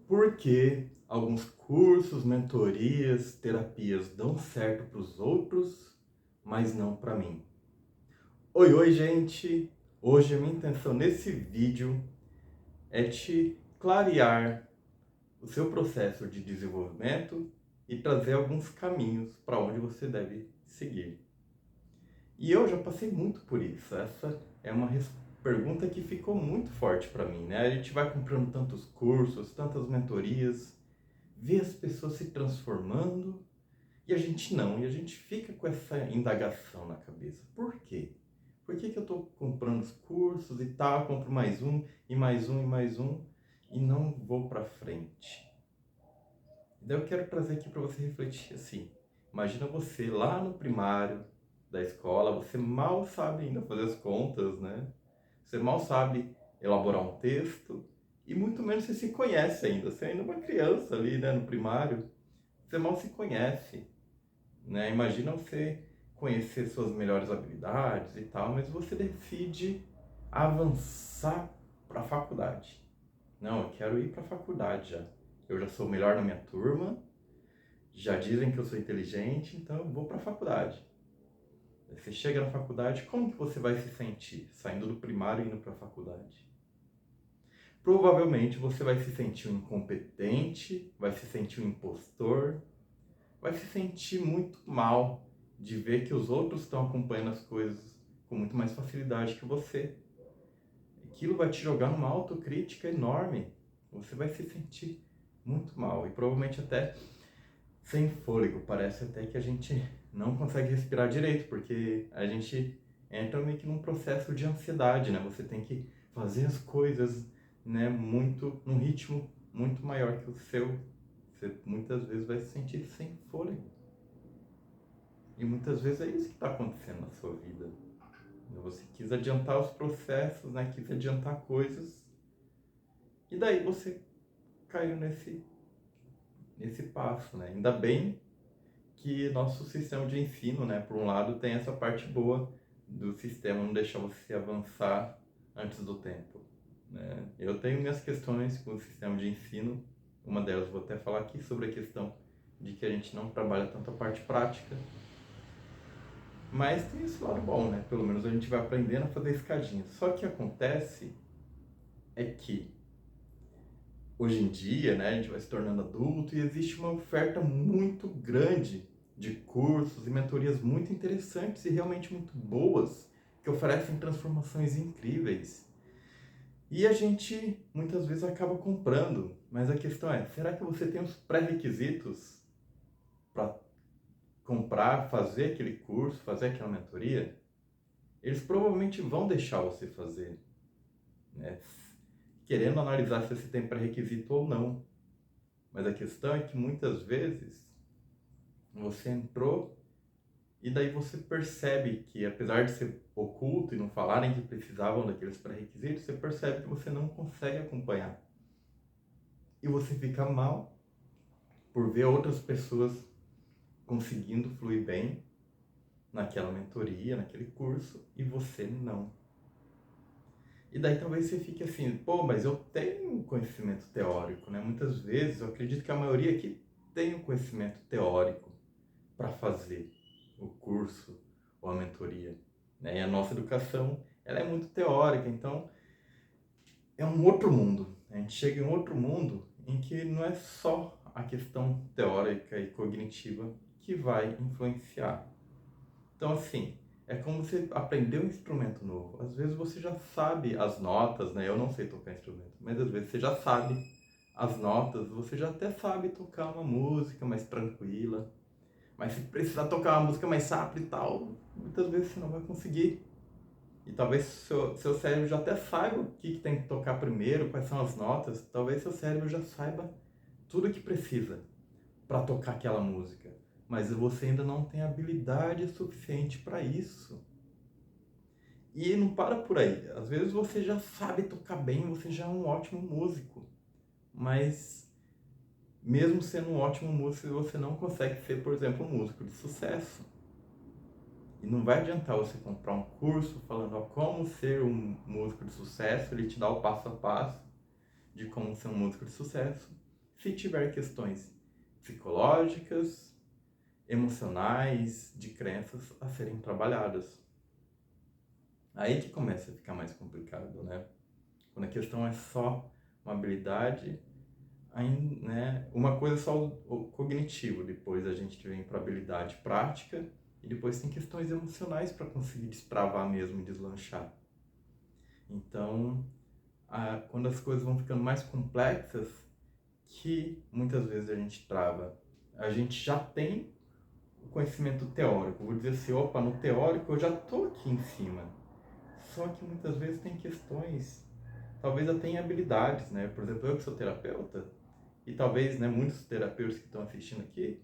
Por que alguns cursos, mentorias, terapias dão certo para os outros, mas não para mim? Oi, oi, gente! Hoje a minha intenção nesse vídeo é te clarear o seu processo de desenvolvimento e trazer alguns caminhos para onde você deve seguir. E eu já passei muito por isso. Essa é uma pergunta que ficou muito forte para mim, né? A gente vai comprando tantos cursos, tantas mentorias, vê as pessoas se transformando e a gente não. E a gente fica com essa indagação na cabeça. Por quê? Por que eu estou comprando os cursos e tal, compro mais um, e mais um, e mais um, e não vou para frente? Daí eu quero trazer aqui para você refletir assim. Imagina você lá no primário da escola, você mal sabe ainda fazer as contas, né? Você mal sabe elaborar um texto e muito menos você se conhece ainda. Você ainda é uma criança ali, né, no primário. Você mal se conhece, né? Imagina você conhecer suas melhores habilidades e tal, mas você decide avançar para a faculdade. Não, eu quero ir para a faculdade já. Eu já sou o melhor na minha turma, já dizem que eu sou inteligente, então eu vou para a faculdade. Aí você chega na faculdade, como que você vai se sentir saindo do primário e indo para a faculdade? Provavelmente você vai se sentir um incompetente, vai se sentir um impostor, vai se sentir muito mal de ver que os outros estão acompanhando as coisas com muito mais facilidade que você. Aquilo vai te jogar numa autocrítica enorme. Você vai se sentir muito mal e provavelmente até sem fôlego. Parece até que a gente não consegue respirar direito, porque a gente entra meio que num processo de ansiedade, né? Você tem que fazer as coisas, né, muito num ritmo muito maior que o seu. Você muitas vezes vai se sentir sem fôlego. E muitas vezes é isso que está acontecendo na sua vida. Você quis adiantar os processos, né? Quis adiantar coisas. E daí você caiu nesse passo, né? Ainda bem que nosso sistema de ensino, né, por um lado, tem essa parte boa do sistema não deixar você avançar antes do tempo, né? Eu tenho minhas questões com o sistema de ensino. Uma delas vou até falar aqui sobre a questão de que a gente não trabalha tanto a parte prática. Mas tem esse lado bom, né? Pelo menos a gente vai aprendendo a fazer escadinha. Só que acontece é que hoje em dia, né, a gente vai se tornando adulto e existe uma oferta muito grande de cursos e mentorias muito interessantes e realmente muito boas que oferecem transformações incríveis. E a gente muitas vezes acaba comprando, mas a questão é, será que você tem os pré-requisitos para comprar, fazer aquele curso, fazer aquela mentoria? Eles provavelmente vão deixar você fazer, né? Querendo analisar se você tem pré-requisito ou não. Mas a questão é que muitas vezes você entrou e daí você percebe que, apesar de ser oculto e não falarem que precisavam daqueles pré-requisitos, você percebe que você não consegue acompanhar. E você fica mal por ver outras pessoas conseguindo fluir bem naquela mentoria, naquele curso, e você não. E daí talvez você fique assim, pô, mas eu tenho conhecimento teórico, né? Muitas vezes, eu acredito que a maioria aqui tem o conhecimento teórico para fazer o curso ou a mentoria, né? E a nossa educação, ela é muito teórica, então é um outro mundo. A gente chega em um outro mundo em que não é só a questão teórica e cognitiva que vai influenciar. Então, assim, é como você aprender um instrumento novo. Às vezes você já sabe as notas, né? Eu não sei tocar instrumento, mas às vezes você já sabe as notas, você já até sabe tocar uma música mais tranquila. Mas se precisar tocar uma música mais rápida e tal, muitas vezes você não vai conseguir. E talvez seu cérebro já até saiba o que tem que tocar primeiro, quais são as notas. Talvez seu cérebro já saiba tudo o que precisa para tocar aquela música. Mas você ainda não tem habilidade suficiente para isso. E não para por aí. Às vezes você já sabe tocar bem, você já é um ótimo músico. Mas mesmo sendo um ótimo músico, você não consegue ser, por exemplo, um músico de sucesso. E não vai adiantar você comprar um curso falando ó, como ser um músico de sucesso, ele te dá o passo a passo de como ser um músico de sucesso. se tiver questões psicológicas, emocionais, de crenças a serem trabalhadas. Aí que começa a ficar mais complicado, né? Quando a questão é só uma habilidade, aí, né? Uma coisa é só o cognitivo, depois a gente vem para habilidade prática e depois tem questões emocionais para conseguir destravar mesmo e deslanchar. Então, quando as coisas vão ficando mais complexas, que muitas vezes a gente trava. A gente já tem o conhecimento teórico, vou dizer assim, opa, no teórico eu já estou aqui em cima. Só que muitas vezes tem questões, talvez eu tenha habilidades, né? Por exemplo, eu que sou terapeuta, e talvez, né, muitos terapeutas que estão assistindo aqui,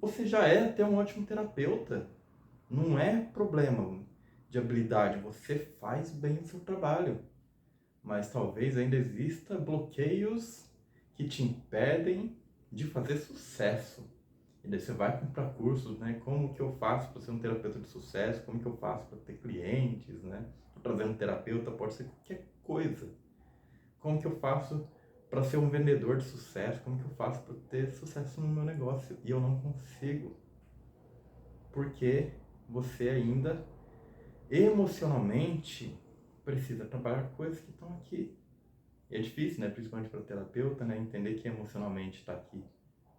você já é até um ótimo terapeuta. Não é problema de habilidade, você faz bem o seu trabalho. Mas talvez ainda exista bloqueios que te impedem de fazer sucesso. E daí você vai comprar cursos, né? Como que eu faço para ser um terapeuta de sucesso? Como que eu faço para ter clientes, né? Trazer um terapeuta pode ser qualquer coisa. Como que eu faço para ser um vendedor de sucesso? Como que eu faço para ter sucesso no meu negócio? E eu não consigo. Porque você ainda emocionalmente precisa trabalhar coisas que estão aqui. E é difícil, né? Principalmente para terapeuta, né? Entender que emocionalmente está aqui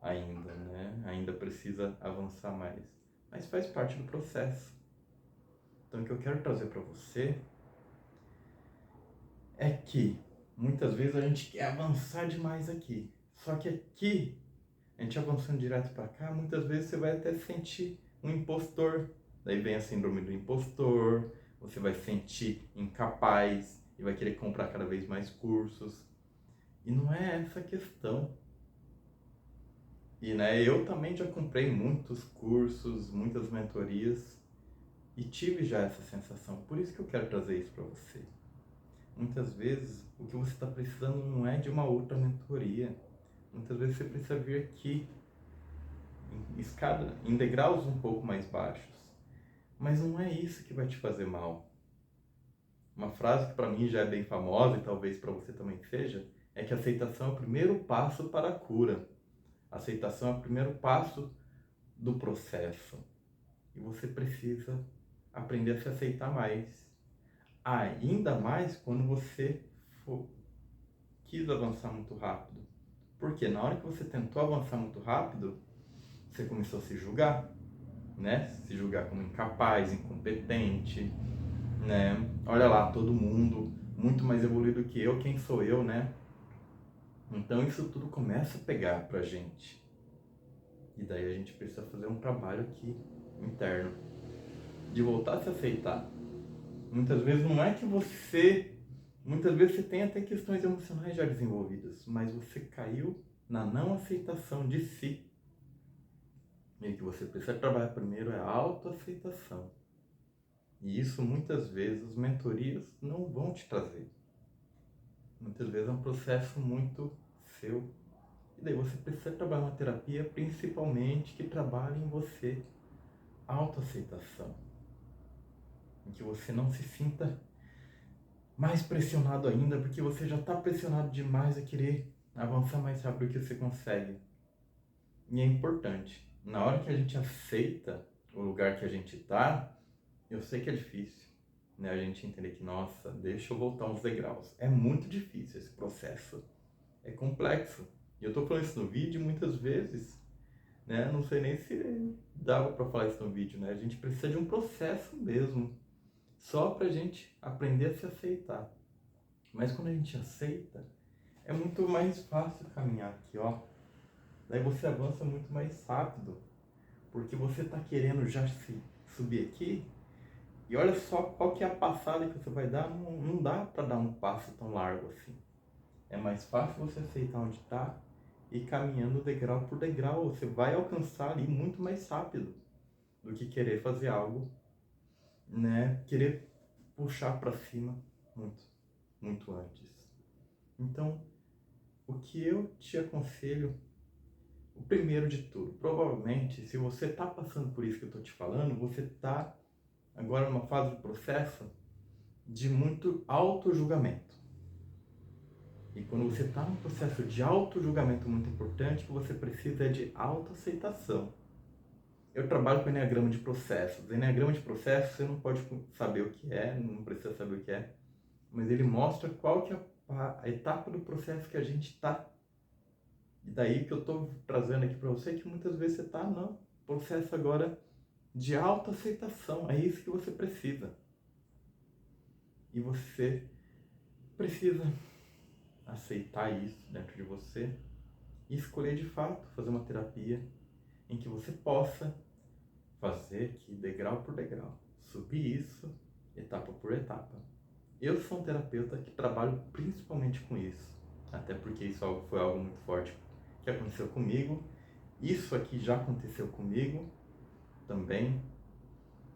ainda, né? Ainda precisa avançar mais. Mas faz parte do processo. Então, o que eu quero trazer para você é que muitas vezes a gente quer avançar demais aqui. Só que aqui, a gente avançando direto para cá, muitas vezes você vai até sentir um impostor. Daí vem a síndrome do impostor, você vai se sentir incapaz e vai querer comprar cada vez mais cursos. E não é essa a questão. E né, eu também já comprei muitos cursos, muitas mentorias e tive já essa sensação. Por isso que eu quero trazer isso para você. Muitas vezes o que você está precisando não é de uma outra mentoria. Muitas vezes você precisa vir aqui em escada, em degraus um pouco mais baixos. Mas não é isso que vai te fazer mal. Uma frase que para mim já é bem famosa e talvez para você também seja, é que a aceitação é o primeiro passo para a cura. A aceitação é o primeiro passo do processo. E você precisa aprender a se aceitar mais. Ainda mais quando você quis avançar muito rápido. Porque na hora que você tentou avançar muito rápido, você começou a se julgar, né? Se julgar como incapaz, incompetente, né? Olha lá, todo mundo muito mais evoluído que eu, quem sou eu, né? Então isso tudo começa a pegar pra gente. E daí a gente precisa fazer um trabalho aqui interno de voltar a se aceitar. Muitas vezes não é que muitas vezes você tem até questões emocionais já desenvolvidas, mas você caiu na não aceitação de si. E o que você precisa trabalhar primeiro é a autoaceitação. E isso muitas vezes as mentorias não vão te trazer. Muitas vezes é um processo muito seu. E daí você precisa trabalhar uma terapia principalmente que trabalhe em você a autoaceitação. Em que você não se sinta mais pressionado ainda, porque você já está pressionado demais a querer avançar mais rápido que você consegue. E é importante, na hora que a gente aceita o lugar que a gente está, eu sei que é difícil, né? A gente entender que, nossa, deixa eu voltar uns degraus. É muito difícil esse processo, é complexo. E eu tô falando isso no vídeo muitas vezes, né? Não sei nem se dava para falar isso no vídeo, né? A gente precisa de um processo mesmo, só pra gente aprender a se aceitar. Mas quando a gente aceita, é muito mais fácil caminhar aqui, ó. Daí você avança muito mais rápido, porque você tá querendo já se subir aqui, e olha só qual que é a passada que você vai dar, não dá para dar um passo tão largo assim. É mais fácil você aceitar onde tá e caminhando degrau por degrau, você vai alcançar ali muito mais rápido do que querer fazer algo, né? Querer puxar para cima muito, muito antes. Então, o que eu te aconselho, o primeiro de tudo, provavelmente, se você está passando por isso que eu estou te falando, você está agora numa fase do processo de muito auto-julgamento. E quando você está num processo de auto-julgamento muito importante, o que você precisa é de autoaceitação. Eu trabalho com enneagrama de processos. Enneagrama de processos você não pode saber o que é, não precisa saber o que é, mas ele mostra qual que é a etapa do processo que a gente está. E daí que eu estou trazendo aqui para você que muitas vezes você está no processo agora de autoaceitação. É isso que você precisa. E você precisa aceitar isso dentro de você e escolher de fato fazer uma terapia em que você possa fazer aqui degrau por degrau, subir isso etapa por etapa. Eu sou um terapeuta que trabalho principalmente com isso, até porque isso foi algo muito forte que aconteceu comigo. Isso aqui já aconteceu comigo também.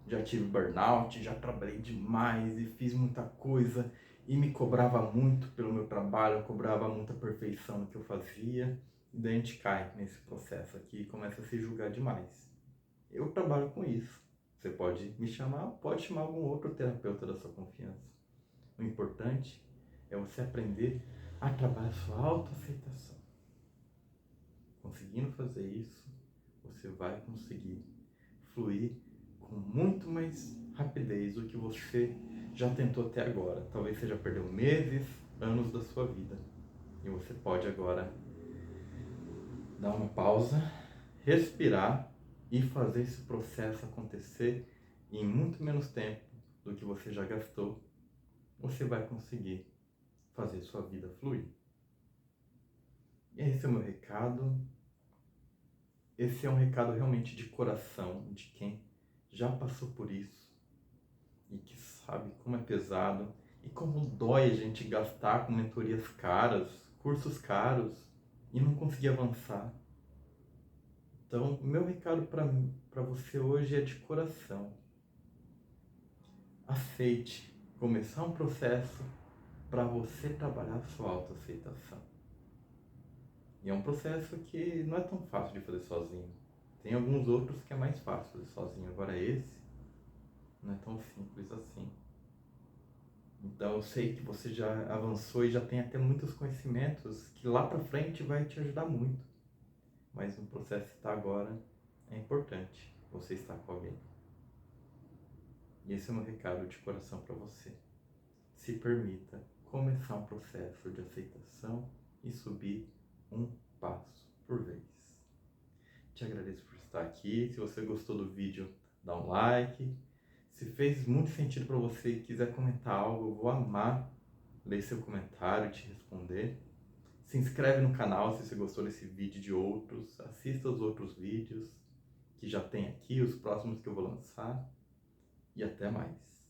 Já tive burnout, já trabalhei demais e fiz muita coisa e me cobrava muito pelo meu trabalho, eu cobrava muita perfeição no que eu fazia. E daí a gente cai nesse processo aqui e começa a se julgar demais. Eu trabalho com isso. Você pode me chamar, pode chamar algum outro terapeuta da sua confiança. O importante é você aprender a trabalhar a sua autoaceitação. Conseguindo fazer isso, você vai conseguir fluir com muito mais rapidez do que você já tentou até agora. Talvez você já perdeu meses, anos da sua vida. E você pode agora dar uma pausa, respirar e fazer esse processo acontecer em muito menos tempo do que você já gastou. Você vai conseguir fazer sua vida fluir. E esse é o meu recado. Esse é um recado realmente de coração, de quem já passou por isso e que sabe como é pesado e como dói a gente gastar com mentorias caras, cursos caros e não conseguir avançar. Então, o meu recado para você hoje é de coração. Aceite começar um processo para você trabalhar a sua autoaceitação. E é um processo que não é tão fácil de fazer sozinho. Tem alguns outros que é mais fácil fazer sozinho. Agora esse não é tão simples assim. Então eu sei que você já avançou e já tem até muitos conhecimentos que lá para frente vai te ajudar muito. Mas no processo que está agora é importante você estar com alguém. E esse é o meu recado de coração para você. Se permita começar um processo de aceitação e subir um passo por vez. Te agradeço por estar aqui. Se você gostou do vídeo, dá um like. Se fez muito sentido para você e quiser comentar algo, eu vou amar ler seu comentário e te responder. Se inscreve no canal se você gostou desse vídeo e de outros. Assista os outros vídeos que já tem aqui, os próximos que eu vou lançar. E até mais.